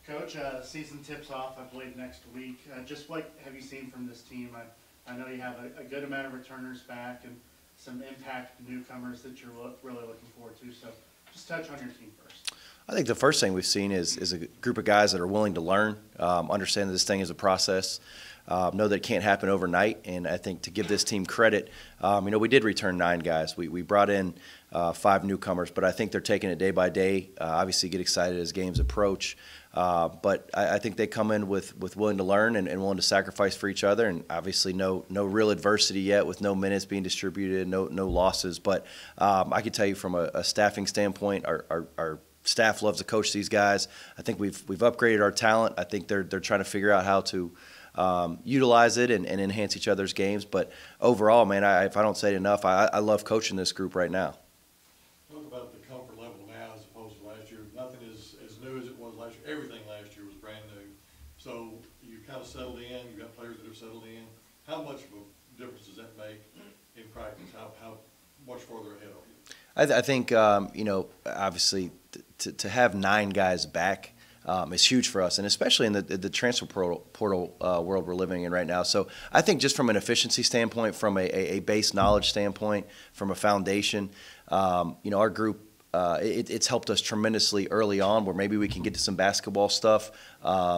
Coach, season tips off, I believe, next week. Just what have you seen from this team? I know you have a good amount of returners back and some impact newcomers that you're really looking forward to. So just touch on your team first. I think the first thing we've seen is a group of guys that are willing to learn, understand that this thing is a process, know that it can't happen overnight. And I think to give this team credit, we did return 9 guys. We brought in 5 newcomers, but I think they're taking it day by day. Obviously get excited as games approach. But I think they come in with willing to learn and willing to sacrifice for each other, and obviously no real adversity yet with no minutes being distributed, no losses. But I can tell you from a staffing standpoint, our staff loves to coach these guys. I think we've upgraded our talent. I think they're trying to figure out how to utilize it and enhance each other's games. But overall, man, if I don't say it enough, I love coaching this group right now. Talk about the comfort level now as opposed to last year. Nothing is as new as it was last year. Everything last year was brand new. So you kind of settled in. You've got players that have settled in. How much of a difference does that make in practice? How much farther ahead are you? I think, obviously to have 9 guys back is huge for us, and especially in the transfer portal world we're living in right now. So I think just from an efficiency standpoint, from a base knowledge standpoint, from a foundation, our group, it's helped us tremendously early on where maybe we can get to some basketball stuff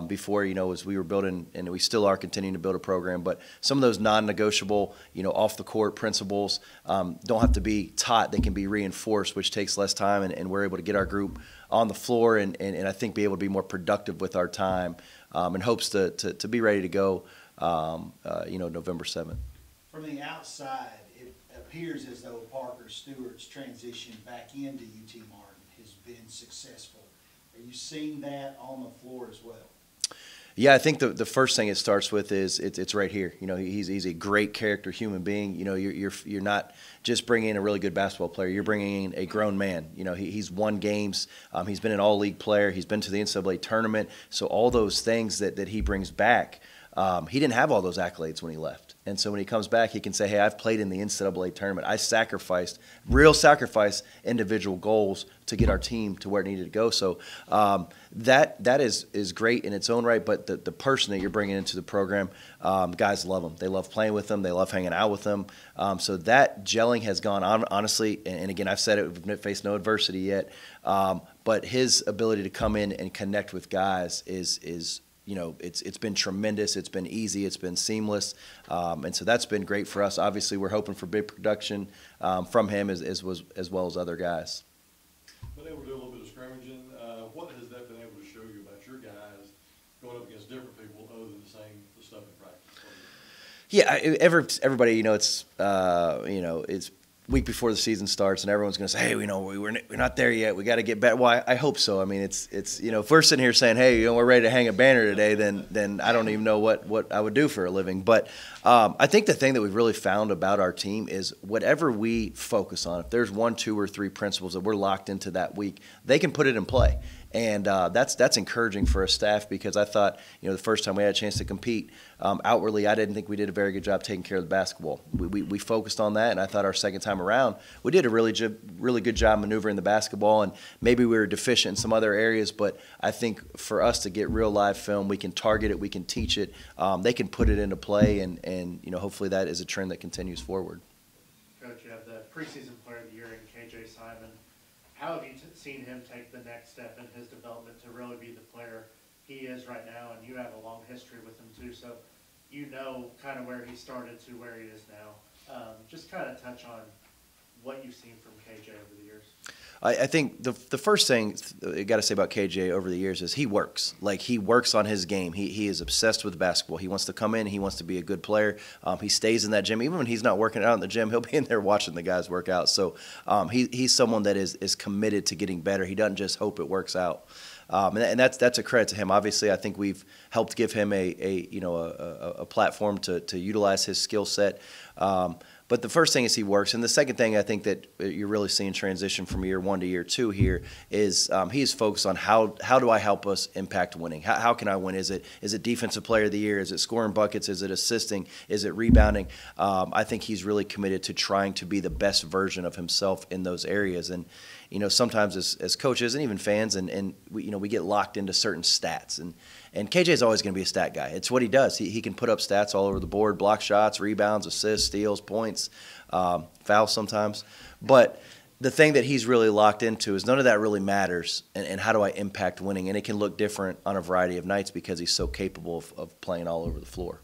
before, as we were building, and we still are continuing to build a program. But some of those non-negotiable, off-the-court principles don't have to be taught. They can be reinforced, which takes less time, and we're able to get our group on the floor and I think be able to be more productive with our time in hopes to be ready to go, November 7th. From the outside, it appears as though Parker Stewart's transition back into UT Martin has been successful. Are you seeing that on the floor as well? Yeah, I think the first thing it starts with is it's right here. He's a great character, human being. You're not just bringing in a really good basketball player. You're bringing in a grown man. He's won games. He's been an all-league player. He's been to the NCAA tournament. So all those things that he brings back, he didn't have all those accolades when he left. And so when he comes back, he can say, hey, I've played in the NCAA tournament. I sacrificed individual goals to get our team to where it needed to go. So that is great in its own right, but the person that you're bringing into the program, guys love him. They love playing with him. They love hanging out with him. So that gelling has gone on, honestly, and again, I've said it, we've faced no adversity yet, but his ability to come in and connect with guys is it's been tremendous. It's been easy. It's been seamless, and so that's been great for us. Obviously, we're hoping for big production from him as well as other guys. Been able to do a little bit of scrimmaging. What has that been able to show you about your guys going up against different people other than the stuff in practice? Yeah, everybody, it's week before the season starts, and everyone's going to say, hey, we're not there yet. We got to get better. Well, I hope so. I mean, it's if we're sitting here saying, hey, we're ready to hang a banner today, then I don't even know what I would do for a living. But I think the thing that we've really found about our team is whatever we focus on, if there's 1, 2, or 3 principles that we're locked into that week, they can put it in play. And that's encouraging for a staff, because I thought, the first time we had a chance to compete outwardly, I didn't think we did a very good job taking care of the basketball. We focused on that, and I thought our second time around we did a really good job maneuvering the basketball, and maybe we were deficient in some other areas, but I think for us to get real live film, we can target it, we can teach it, they can put it into play, and hopefully that is a trend that continues forward. Coach, you have the preseason player of the year in KJ Simon. How have you seen him take the next step in his development to really be the player he is right now? And you have a long history with him too, so kind of where he started to where he is now. Just kind of touch on what you've seen from KJ over the years. I think the first thing I got to say about KJ over the years is he works. Like, he works on his game. He is obsessed with basketball. He wants to come in. He wants to be a good player. He stays in that gym. Even when he's not working out in the gym, he'll be in there watching the guys work out. So he's someone that is committed to getting better. He doesn't just hope it works out. And that's a credit to him. Obviously, I think we've helped give him a platform to utilize his skill set. But the first thing is he works, and the second thing I think that you're really seeing transition from year 1 to year 2 here is he is focused on how do I help us impact winning? How can I win? Is it defensive player of the year? Is it scoring buckets? Is it assisting? Is it rebounding? I think he's really committed to trying to be the best version of himself in those areas, and sometimes as coaches and even fans, and we get locked into certain stats. And KJ is always going to be a stat guy. It's what he does. He can put up stats all over the board: block shots, rebounds, assists, steals, points, fouls sometimes. But the thing that he's really locked into is none of that really matters, and how do I impact winning? And it can look different on a variety of nights because he's so capable of playing all over the floor.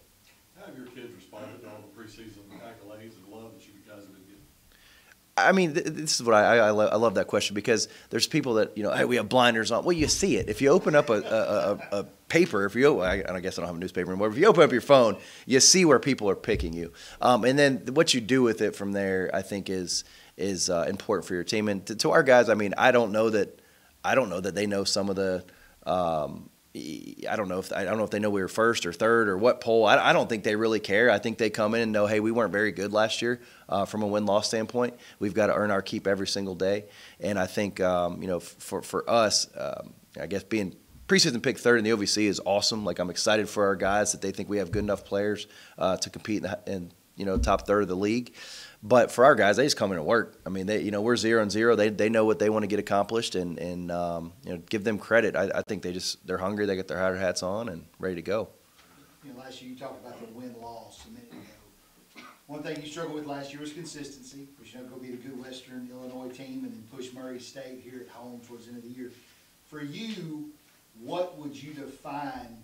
How have your kids responded to all the preseason accolades and love that you guys have been getting? I mean, this is what I love that question, because there's people that, hey, we have blinders on. Well, you see it. If you open up a paper, I guess I don't have a newspaper anymore. If you open up your phone, you see where people are picking you. And then what you do with it from there, I think, is important for your team. And to our guys, I mean, I don't know that they know some of the. I don't know if they know we were first or third or what poll. I don't think they really care. I think they come in and know, hey, we weren't very good last year from a win-loss standpoint. We've got to earn our keep every single day. And I think for us, I guess being preseason pick third in the OVC is awesome. Like, I'm excited for our guys that they think we have good enough players to compete in top third of the league. But for our guys, they just come in and work. I mean, we're 0-0. They know what they want to get accomplished, and give them credit. I think they're hungry. They get their hard hats on and ready to go. Last year you talked about the win-loss a minute ago. One thing you struggled with last year was consistency, which go beat a good Western Illinois team and then push Murray State here at home towards the end of the year. For you, what would you define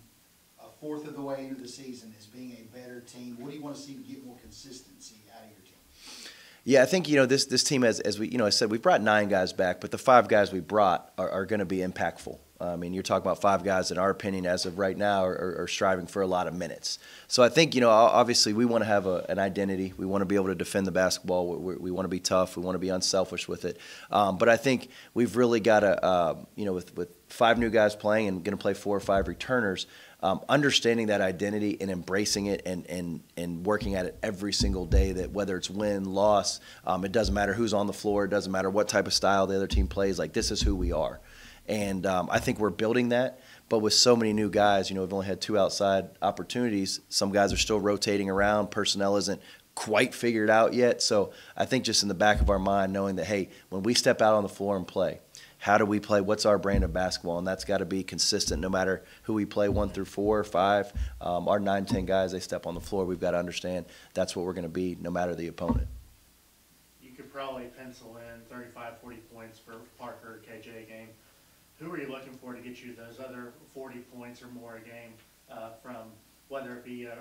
a fourth of the way into the season as being a better team? What do you want to see to get more consistency out of your team? Yeah, I think, this team, as we, I said, we brought 9 guys back, but the 5 guys we brought are going to be impactful. I mean, you're talking about 5 guys, in our opinion, as of right now, are striving for a lot of minutes. So I think, obviously we want to have an identity. We want to be able to defend the basketball. We want to be tough. We want to be unselfish with it. But I think we've really got to, with 5 new guys playing and going to play 4 or 5 returners, understanding that identity and embracing it and working at it every single day, that whether it's win, loss, it doesn't matter who's on the floor, it doesn't matter what type of style the other team plays, like, this is who we are. And I think we're building that, but with so many new guys, we've only had 2 outside opportunities. Some guys are still rotating around. Personnel isn't quite figured out yet. So I think just in the back of our mind, knowing that, hey, when we step out on the floor and play, how do we play? What's our brand of basketball? And that's got to be consistent no matter who we play, 1 through 4 or 5. Our 9, 10 guys, they step on the floor. We've got to understand that's what we're going to be no matter the opponent. You could probably pencil in 35, 40 points for Parker KJ game. Who are you looking for to get you those other 40 points or more a game from, whether it be a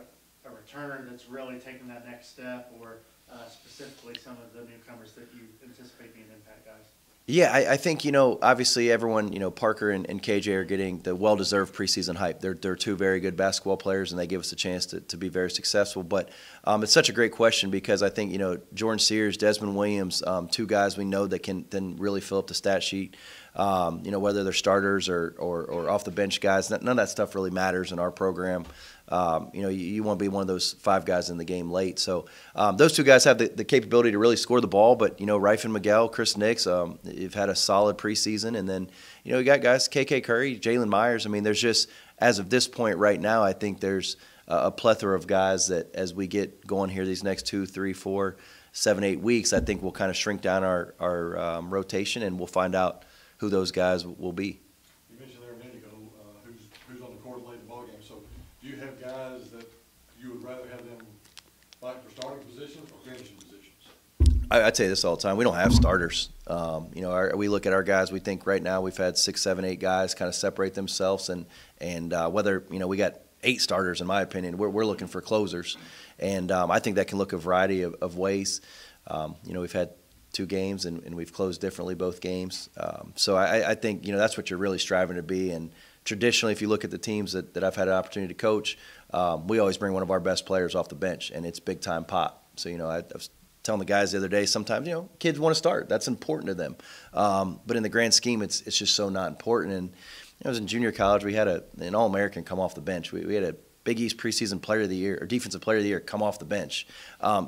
return that's really taking that next step, or specifically some of the newcomers that you anticipate being impact guys? Yeah, I think, obviously everyone, Parker and KJ are getting the well-deserved preseason hype. They're 2 very good basketball players, and they give us a chance to be very successful. But it's such a great question, because I think, Jordan Sears, Desmond Williams, 2 guys we know that can then really fill up the stat sheet. Whether they're starters or off the bench guys, none of that stuff really matters in our program. You want to be one of those 5 guys in the game late. So those 2 guys have the capability to really score the ball. But, Rife and Miguel, Chris Nix, you've had a solid preseason. And then, you got guys, KK Curry, Jalen Myers. I mean, there's just, as of this point right now, I think there's a plethora of guys that as we get going here these next 2, 3, 4, 7, 8 weeks, I think we'll kind of shrink down our rotation, and we'll find out who those guys will be. You mentioned there a minute ago who's on the court late in the ballgame. So do you have guys that you would rather have them fight for starting positions or finishing positions? I tell you this all the time. We don't have starters. We look at our guys. We think right now we've had 6, 7, 8 guys kind of separate themselves, and whether we got 8 starters, in my opinion. We're looking for closers, and I think that can look a variety of ways. We've had 2 games, and we've closed differently both games. So I think, that's what you're really striving to be. And traditionally, if you look at the teams that I've had an opportunity to coach, we always bring one of our best players off the bench, and it's big-time pop. So, I was telling the guys the other day, sometimes, kids want to start. That's important to them. But in the grand scheme, it's just so not important. And I was in junior college. We had an All-American come off the bench. We had a Big East preseason player of the year or defensive player of the year come off the bench.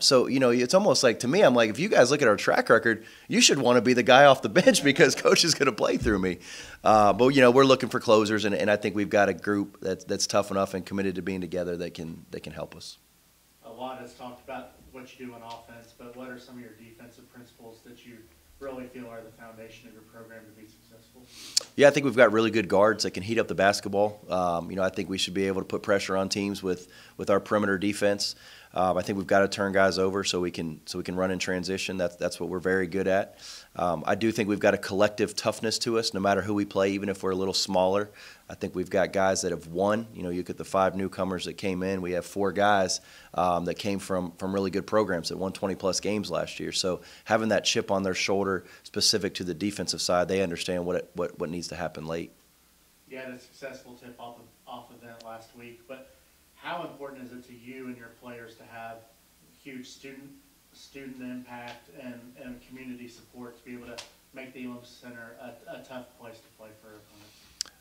So, it's almost like, to me, I'm like, if you guys look at our track record, you should want to be the guy off the bench because coach is going to play through me. But, we're looking for closers, and I think we've got a group that's tough enough and committed to being together that can help us. A lot has talked about what you do on offense, but what are some of your defensive principles that you really feel are the foundation of your program to be successful? Yeah, I think we've got really good guards that can heat up the basketball. I think we should be able to put pressure on teams with our perimeter defense. I think we've got to turn guys over so we can run in transition. That's what we're very good at. I do think we've got a collective toughness to us, no matter who we play, even if we're a little smaller. I think we've got guys that have won. You look at the 5 newcomers that came in. We have 4 guys that came from really good programs that won 20-plus games last year. So having that chip on their shoulder specific to the defensive side, they understand what needs to happen late. You had a successful tip off event last week, but how important is it to you and your players to have huge student impact and community support to be able to make the Olympic Center a tough place to play for opponents?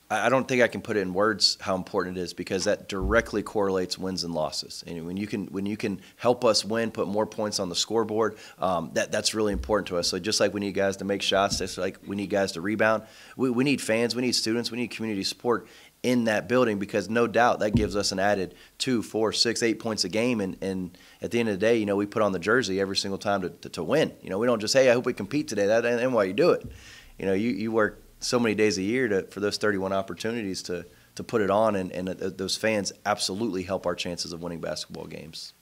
I don't think I can put it in words how important it is, because that directly correlates wins and losses. And when you can help us win, put more points on the scoreboard, that's really important to us. So just like we need guys to make shots, just like we need guys to rebound, we need fans, we need students, we need community support in that building, because no doubt that gives us an added 2, 4, 6, 8 points a game. And at the end of the day, we put on the jersey every single time to win. We don't just, hey, I hope we compete today. That ain't why you do it. You work so many days a year for those 31 opportunities to put it on, and those fans absolutely help our chances of winning basketball games.